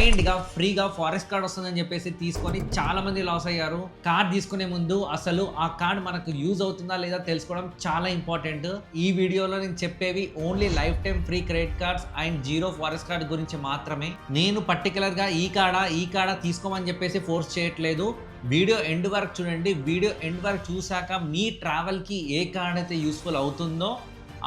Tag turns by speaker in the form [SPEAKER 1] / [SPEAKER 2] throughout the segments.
[SPEAKER 1] బ్లైండ్‌గా, ఫ్రీగా forest card వస్తుందని చెప్పేసి తీసుకొని చాలామంది లాస్ అయ్యారు. కార్డ్ తీసుకునే ముందు అసలు ఆ కార్డ్ మనకు యూజ్ అవుతుందా లేదా తెలుసుకోవడం చాలా ఇంపార్టెంట్. ఈ వీడియోలో నేను చెప్పేవి only life time free credit cards and zero forest card గురించి మాత్రమే. నేను పర్టికులర్‌గా ఈ కార్డా తీసుకోమని చెప్పేసి ఫోర్స్ చేయట్లేదు. వీడియో ఎండ్ వరకు చూడండి. వీడియో ఎండ్ వరకు చూసాక మీ ట్రావెల్‌కి ఏ కార్డ్ అయితే యూస్‌ఫుల్ అవుతుందో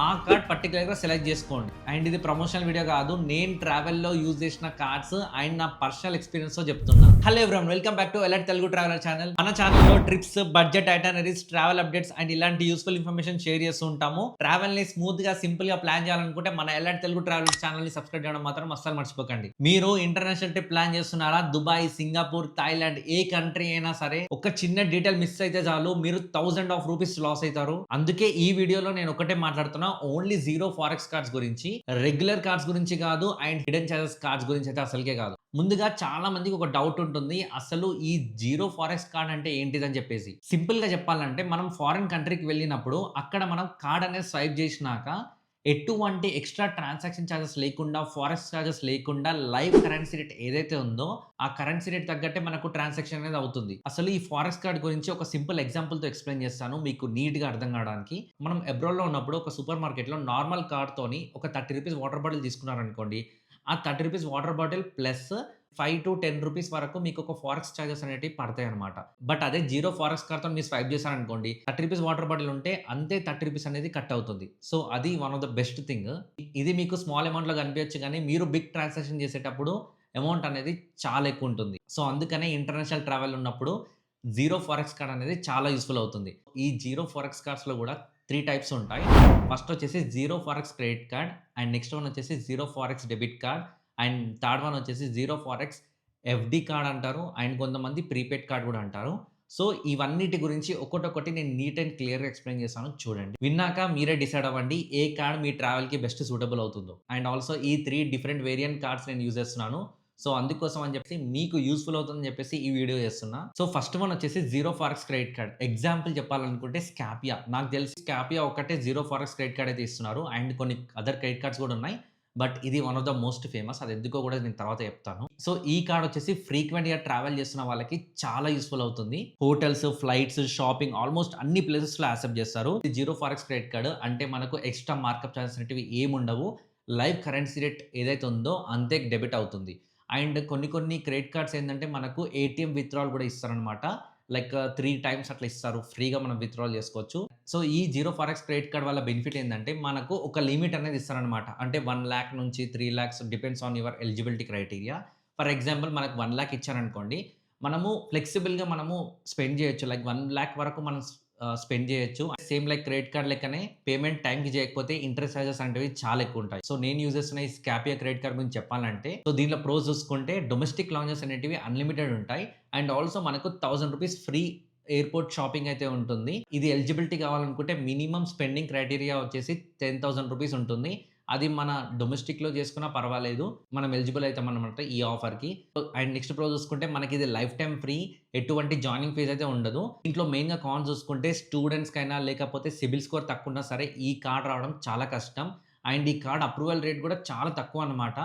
[SPEAKER 1] ఆ కార్డ్ పర్టికులర్‌గా సెలెక్ట్ చేసుకోండి. అండ్ ఇది ప్రమోషనల్ వీడియో కాదు. నేను ట్రావెల్‌లో యూజ్ చేసిన కార్డ్స్ అండ్ నా పర్సనల్ ఎక్స్‌పీరియన్స్‌తో చెప్తున్నా. Hello everyone, welcome back to alert Telugu traveller channel. మన ఛానల్‌లో trips, budget itineraries, travel updates and ఇలాంటి యూస్‌ఫుల్ ఇన్ఫర్మేషన్ షేర్ చేస్తూ ఉంటాము. ట్రావెల్‌ని స్మూత్‌గా, సింపుల్‌గా ప్లాన్ చేయాలనుకుంటే మన ఎలర్ట్ తెలుగు ట్రావెలర్ ఛానల్‌ని సబ్స్క్రైబ్ చేయడం మాత్రం అస్సలు మర్చిపోకండి. మీరు ఇంటర్నేషనల్ ట్రిప్ ప్లాన్ చేస్తున్నారా? దుబాయ్, సింగపూర్, థాయిలాండ్ ఏ కంట్రీ అయినా సరే ఒక చిన్న డీటెయిల్ మిస్ అయితే చాలు మీరు థౌసండ్ ఆఫ్ రూపీస్ లాస్ అవుతారు. అందుకే ఈ వీడియోలో నేను ఒకటే మాట్లాడుతున్నా, ఓన్లీ జీరో ఫారెక్స్ కార్డ్స్ గురించి, రెగ్యులర్ కార్డ్స్ గురించి కాదు అండ్ హిడెన్ చార్జెస్ కార్డ్స్ గురించి అయితే అసలుకే కాదు. ముందుగా చాలా మందికి ఒక డౌట్ ఉంటుంది, అసలు ఈ జీరో ఫారెక్స్ కార్డ్ అంటే ఏంటిదని చెప్పేసి. సింపుల్ గా చెప్పాలంటే మనం ఫారిన్ కంట్రీకి వెళ్ళినప్పుడు అక్కడ మనం కార్డ్ అనేది స్వైప్ చేసినాక ఎటువంటి ఎక్స్ట్రా ట్రాన్సాక్షన్ చార్జెస్ లేకుండా, ఫారెక్స్ చార్జెస్ లేకుండా లైవ్ కరెన్సీ రేట్ ఏదైతే ఉందో ఆ కరెన్సీ రేట్ తగ్గట్టే మనకు ట్రాన్సాక్షన్ అనేది అవుతుంది. అసలు ఈ ఫారెక్స్ కార్డ్ గురించి ఒక సింపుల్ ఎగ్జాంపుల్ తో ఎక్స్‌ప్లెయిన్ చేస్తాను మీకు నీట్ గా అర్థం కావడానికి. మనం అబ్రాడ్ లో ఉన్నప్పుడు ఒక సూపర్ మార్కెట్‌లో నార్మల్ కార్డ్ తోని ఒక ₹30 వాటర్ బాటిల్ తీసుకున్నారనుకోండి. ఆ ₹30 వాటర్ బాటిల్ ప్లస్ 5-10 రూపీస్ వరకు మీకు ఒక ఫారెక్స్ చార్జెస్ అనేటివి పడతాయన్నమాట. బట్ అదే జీరో ఫారెక్స్ కార్డ్‌తో మీరు స్వైప్ చేశారనుకోండి, ₹30 వాటర్ బాటిల్ ఉంటే అంతే ₹30 అనేది కట్ అవుతుంది. సో, అది one of the best thing. ఇది మీకు స్మాల్ అమౌంట్‌లో కనిపించచ్చు గానీ, మీరు బిగ్ ట్రాన్సాక్షన్ చేసేటప్పుడు అమౌంట్ అనేది చాలా ఎక్కువ ఉంటుంది. సో, అందుకనే ఇంటర్నేషనల్ ట్రావెల్ ఉన్నప్పుడు జీరో ఫారెక్స్ కార్డ్ అనేది చాలా యూజ్‌ఫుల్ అవుతుంది. ఈ జీరో ఫారెక్స్ కార్డ్స్‌లో కూడా 3 టైప్స్ ఉంటాయి. ఫస్ట్ వచ్చేసి zero forex credit card and next one వచ్చేసి zero forex debit card and third one వచ్చేసి జీరో ఫారెక్స్ ఎఫ్‌డి కార్డ్ అంటారు. అండ్ కొంతమంది ప్రీపెయిడ్ కార్డ్ కూడా అంటారు. సో, ఇవన్నిటి గురించి ఒక్కొక్కటి నేను నీట్ అండ్ క్లియర్‌గా ఎక్స్‌ప్లెయిన్ చేస్తాను చూడండి. విన్నాక మీరే డిసైడ్ అవ్వండి ఏ కార్డ్ మీ ట్రావెల్‌కి బెస్ట్ సూటబుల్ అవుతుందో. అండ్ ఆల్సో ఈ 3 డిఫరెంట్ వేరియంట్ కార్డ్స్ నేను యూజ్ చేస్తున్నాను. సో, అందుకోసం అని చెప్పేసి మీకు యూజ్‌ఫుల్ అవుతుందని చెప్పేసి ఈ వీడియో చేస్తున్నా. సో, ఫస్ట్ వన్ వచ్చేసి zero forex credit card. Example చెప్పాలనుకుంటే స్కాపియా. నాకు తెలిసి స్కాపియా ఒక్కటే జీరో ఫారెక్స్ క్రెడిట్ కార్డ్ అయితే ఇస్తున్నారు. అండ్ కొన్ని అదర్ క్రెడిట్ కార్డ్స్ కూడా ఉన్నాయి. బట్ ఇది one of the most famous. అది ఎందుకో కూడా నేను తర్వాత చెప్తాను. సో, ఈ కార్డ్ వచ్చేసి ఫ్రీక్వెంట్‌గా ట్రావెల్ చేస్తున్న వాళ్ళకి చాలా యూజ్‌ఫుల్ అవుతుంది. హోటల్స్, ఫ్లైట్స్, షాపింగ్ ఆల్మోస్ట్ అన్ని ప్లేసెస్‌లో యాక్సెప్ట్ చేస్తారు. ఈ జీరో ఫారెక్స్ క్రెడిట్ కార్డ్ అంటే మనకు ఎక్స్‌ట్రా మార్కప్ చార్జెస్ అనేటివి ఏముండవు. లైవ్ కరెన్సీ రేట్ ఏదైతే ఉందో అంతే డెబిట్ అవుతుంది. అండ్ కొన్ని క్రెడిట్ కార్డ్స్ ఏందంటే మనకు ఏటీఎం విత్‌డ్రావల్ కూడా ఇస్తారనమాట. లైక్ 3 టైమ్స్ అట్లా ఇస్తారు. ఫ్రీగా మనం విత్‌డ్రావల్ చేసుకోవచ్చు. సో, ఈ జీరో ఫారెక్స్ క్రెడిట్ కార్డ్ వల్ల బెనిఫిట్ ఏందంటే మనకు ఒక లిమిట్ అనేది ఇస్తారనమాట. అంటే 1,00,000 నుంచి 3,00,000 depends on your eligibility criteria. For example మనకు 1,00,000 ఇచ్చారనుకోండి. మనము ఫ్లెక్సిబుల్‌గా మనము స్పెండ్ చేయొచ్చు. లైక్ 1,00,000 వరకు మనం స్పెండ్ చేయొచ్చు. సేమ్ లైక్ క్రెడిట్ కార్డ్ లెక్కనే పేమెంట్ టైంకి చేయకపోతే ఇంట్రెస్ట్ చార్జెస్ అనేవి చాలా ఎక్కువుంటాయి. సో, నేను యూజ్ చేస్తున్న ఈ స్కాపియా క్రెడిట్ కార్డ్ గురించి చెప్పాలంటే, సో, దీంట్లో ప్రోస్ చూసుకుంటే డొమెస్టిక్ లాంజెస్ అనేటివి అన్‌లిమిటెడ్ ఉంటాయి. అండ్ ఆల్సో మనకు ₹1000 ఫ్రీ ఎయిర్‌పోర్ట్ షాపింగ్ అయితే ఉంటుంది. ఇది ఎలిజిబిలిటీ కావాలనుకుంటే మినిమమ్ స్పెండింగ్ క్రైటీరియా వచ్చేసి ₹10,000 ఉంటుంది. అది మన డొమెస్టిక్‌లో చేసుకున్నా పర్వాలేదు. మనం ఎలిజిబుల్ అయితామన్నమాట ఈ ఆఫర్‌కి. అండ్ నెక్స్ట్ ప్రో చూసుకుంటే మనకిది లైఫ్ టైమ్ ఫ్రీ. ఎటువంటి జాయినింగ్ ఫీజ్ అయితే ఉండదు. ఇంట్లో మెయిన్‌గా కాన్స్ చూసుకుంటే స్టూడెంట్స్‌కైనా లేకపోతే సిబిల్ స్కోర్ తక్కువున్నా సరే ఈ కార్డ్ రావడం చాలా కష్టం. అండ్ ఈ కార్డ్ అప్రూవల్ రేట్ కూడా చాలా తక్కువన్నమాట.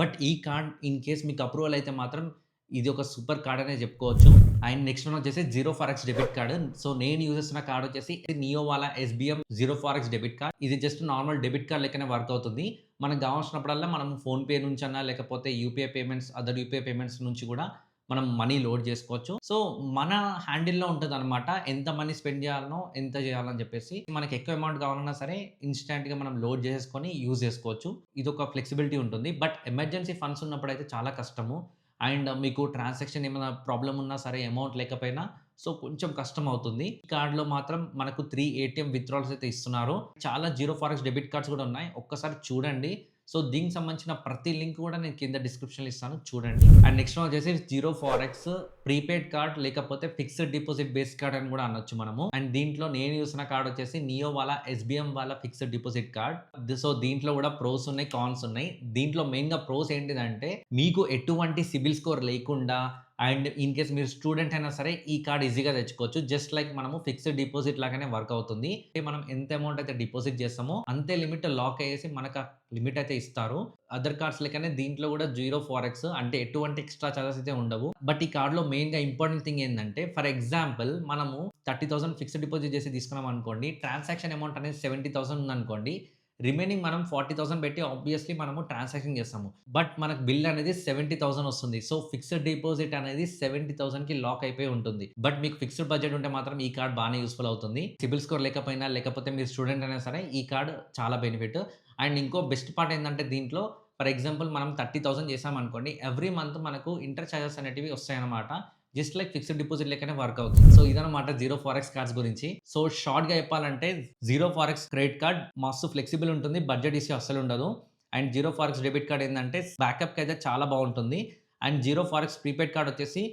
[SPEAKER 1] బట్ ఈ కార్డ్ ఇన్ కేస్ మీకు అప్రూవల్ అయితే మాత్రం ఇది ఒక సూపర్ కార్డ్ అనే చెప్పుకోవచ్చు. అండ్ నెక్స్ట్ వన్ వచ్చేసి zero forex debit card. So, నేను యూజ్ చేస్తున్న కార్డ్ వచ్చేసి నియో వాలా SBM zero forex debit card. ఇది జస్ట్ నార్మల్ డెబిట్ కార్డ్ లెక్కనే వర్క్ అవుతుంది. మనకు కావాల్సినప్పుడల్లా మనం ఫోన్‌పే నుంచన్నా లేకపోతే UPI payments, other UPI payments నుంచి కూడా మనం మనీ లోడ్ చేసుకోవచ్చు. సో, మన హ్యాండిల్‌లో ఉంటదనమాట. ఎంత మనీ స్పెండ్ చేయాలనో, ఎంత చేయాలని చెప్పేసి. మనకి ఎక్కువ అమౌంట్ కావాలన్నా సరే ఇన్‌స్టాంట్‌గా మనం లోడ్ చేసేసుకొని యూజ్ చేసుకోవచ్చు. ఇదొక ఫ్లెక్సిబిలిటీ ఉంటుంది. బట్ ఎమర్జెన్సీ ఫండ్స్ ఉన్నప్పుడైతే చాలా కష్టము. అండ్ మీకు ట్రాన్సాక్షన్ ఏమైనా ప్రాబ్లమ్ ఉన్నా సరే అమౌంట్ లేకపోయినా సో, కొంచెం కష్టమవుతుంది. ఈ కార్డ్‌లో మాత్రం మనకు 3 ఏటీఎం విత్‌డ్రావల్స్ అయితే ఇస్తున్నారు. చాలా జీరో ఫారెక్స్ డెబిట్ కార్డ్స్ కూడా ఉన్నాయి. ఒక్కసారి చూడండి. సో, దీనికి సంబంధించిన ప్రతి లింక్ కూడా నేను కింద డిస్క్రిప్షన్‌లో ఇస్తాను చూడండి. అండ్ నెక్స్ట్ వన్ వచ్చేసి జీరో ఫారెక్స్ ప్రీపెయిడ్ కార్డ్ లేకపోతే ఫిక్స్డ్ డిపాజిట్ బేస్డ్ కార్డ్ అని కూడా అనొచ్చు మనము. అండ్ దీంట్లో నేను చూసిన కార్డ్ వచ్చేసి నియో వాలా ఎస్‌బీఎం వాలా ఫిక్స్డ్ డిపాజిట్ కార్డ్. సో, దీంట్లో కూడా ప్రోస్ ఉన్నాయి, కాన్స్ ఉన్నాయి. దీంట్లో మెయిన్‌గా ప్రోస్ ఏంటిదంటే మీకు ఎటువంటి సిబిల్ స్కోర్ లేకుండా అండ్ ఇన్ కేస్ మీరు స్టూడెంట్ అయినా సరే ఈ కార్డ్ ఈజీగా తెచ్చుకోవచ్చు. జస్ట్ లైక్ మనము ఫిక్స్డ్ డిపాజిట్ లాగానే వర్క్ అవుతుంది. అంటే మనం ఎంత అమౌంట్ అయితే డిపాజిట్ చేస్తామో అంతే లిమిట్ లాక్ అయ్యేసి మనకు ఆ లిమిట్ అయితే ఇస్తారు. అదర్ కార్డ్స్ లెక్కనే దీంట్లో కూడా జీరో ఫారెక్స్, అంటే ఎటువంటి ఎక్స్‌ట్రా చార్జెస్ అయితే ఉండవు. బట్ ఈ కార్డ్‌లో మెయిన్‌గా ఇంపార్టెంట్ థింగ్ ఏందంటే, ఫర్ ఎగ్జాంపుల్ మనము 30,000 ఫిక్స్డ్ డిపాజిట్ చేసి తీసుకున్నాం అనుకోండి. ట్రాన్సాక్షన్ అమౌంట్ అనేది 70,000 ఉందనుకోండి. రిమైనింగ్ మనం 40,000 పెట్టి ఆబ్వియస్లీ మనము ట్రాన్సాక్షన్ చేస్తాము. బట్ మనకు బిల్ అనేది 70,000 వస్తుంది. సో ఫిక్స్డ్ డిపాజిట్ అనేది 70,000కి లాక్ అయిపోయి ఉంటుంది. బట్ మీకు ఫిక్స్డ్ బడ్జెట్ ఉంటే మాత్రం ఈ కార్డ్ బానే యూజ్‌ఫుల్ అవుతుంది. సిబిల్ స్కోర్ లేకపోయినా, లేకపోతే మీరు స్టూడెంట్ అయినా సరే ఈ కార్డ్ చాలా బెనిఫిట్. అండ్ ఇంకో బెస్ట్ పార్ట్ ఏందంటే దీంట్లో ఫర్ ఎగ్జాంపుల్ మనం 30,000 చేశామనుకోండి. ఎవ్రీ మంత్ మనకు ఇంటర్ చార్జెస్ అనేటివి వస్తాయన్నమాట. జస్ట్ లైక్ ఫిక్స్డ్ డిపాజిట్ లెక్కనే వర్క్ అవుతుంది. సో ఇదన్నమాట జీరో ఫారెక్స్ కార్డ్స్ గురించి. సో షార్ట్‌గా చెప్పాలంటే జీరో ఫారెక్స్ క్రెడిట్ కార్డ్ మస్తు ఫ్లెక్సిబుల్ ఉంటుంది. బడ్జెట్ ఇష్యూ అస్సలు ఉండదు. And zero forex debit card ఏందంటే బ్యాకప్‌కి అయితే చాలా బావుంటుంది. And zero forex prepaid card వచ్చేసి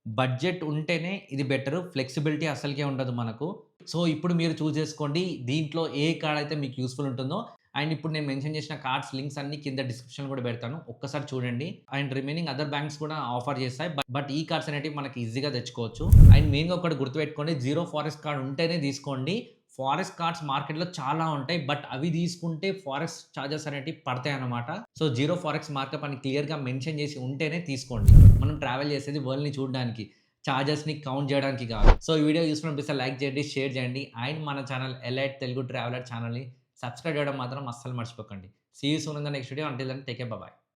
[SPEAKER 1] బడ్జెట్ ఉంటేనే ఇది బెటరు. ఫ్లెక్సిబిలిటీ అస్సలకే ఉండదు మనకు. సో ఇప్పుడు మీరు చూజ్ చేసుకోండి. దీంట్లో ఏ కార్డ్ అయితే మీకు యూజ్‌ఫుల్ ఉంటుందో. అండ్ ఇప్పుడు నేను మెన్షన్ చేసిన కార్డ్స్ లింక్స్ అన్నీ కింద డిస్క్రిప్షన్‌లో కూడా పెడతాను. ఒక్కసారి చూడండి. అండ్ రిమైనింగ్ అదర్ బ్యాంక్స్ కూడా ఆఫర్ చేస్తాయి. బట్ ఈ కార్డ్స్ అనేటివి మనకి ఈజీగా తెచ్చుకోవచ్చు. అండ్ మెయిన్‌గా ఒకటి గుర్తుపెట్టుకోండి. జీరో ఫారెక్స్ కార్డ్ ఉంటేనే తీసుకోండి. ఫారెక్స్ కార్డ్స్ మార్కెట్‌లో చాలా ఉంటాయి. బట్ అవి తీసుకుంటే ఫారెక్స్ చార్జెస్ అనేటివి పడతాయన్నమాట. సో జీరో ఫారెక్స్ మార్కప్ అని క్లియర్‌గా మెన్షన్ చేసి ఉంటేనే తీసుకోండి. మనం ట్రావెల్ చేసేది వరల్డ్‌ని చూడడానికి. చార్జెస్‌ని కౌంట్ చేయడానికి కాదు. సో ఈ వీడియో యూజ్‌ఫుల్ అనిపిస్తే లైక్ చేయండి, షేర్ చేయండి. అండ్ మన ఛానల్ ఎలైట్ తెలుగు ట్రావెలర్ ఛానల్‌ని సబ్స్క్రైబ్ చేయడం మాత్రం అస్సలు మర్చిపోకండి. See you soon in the next video. Until then take care. Bye by.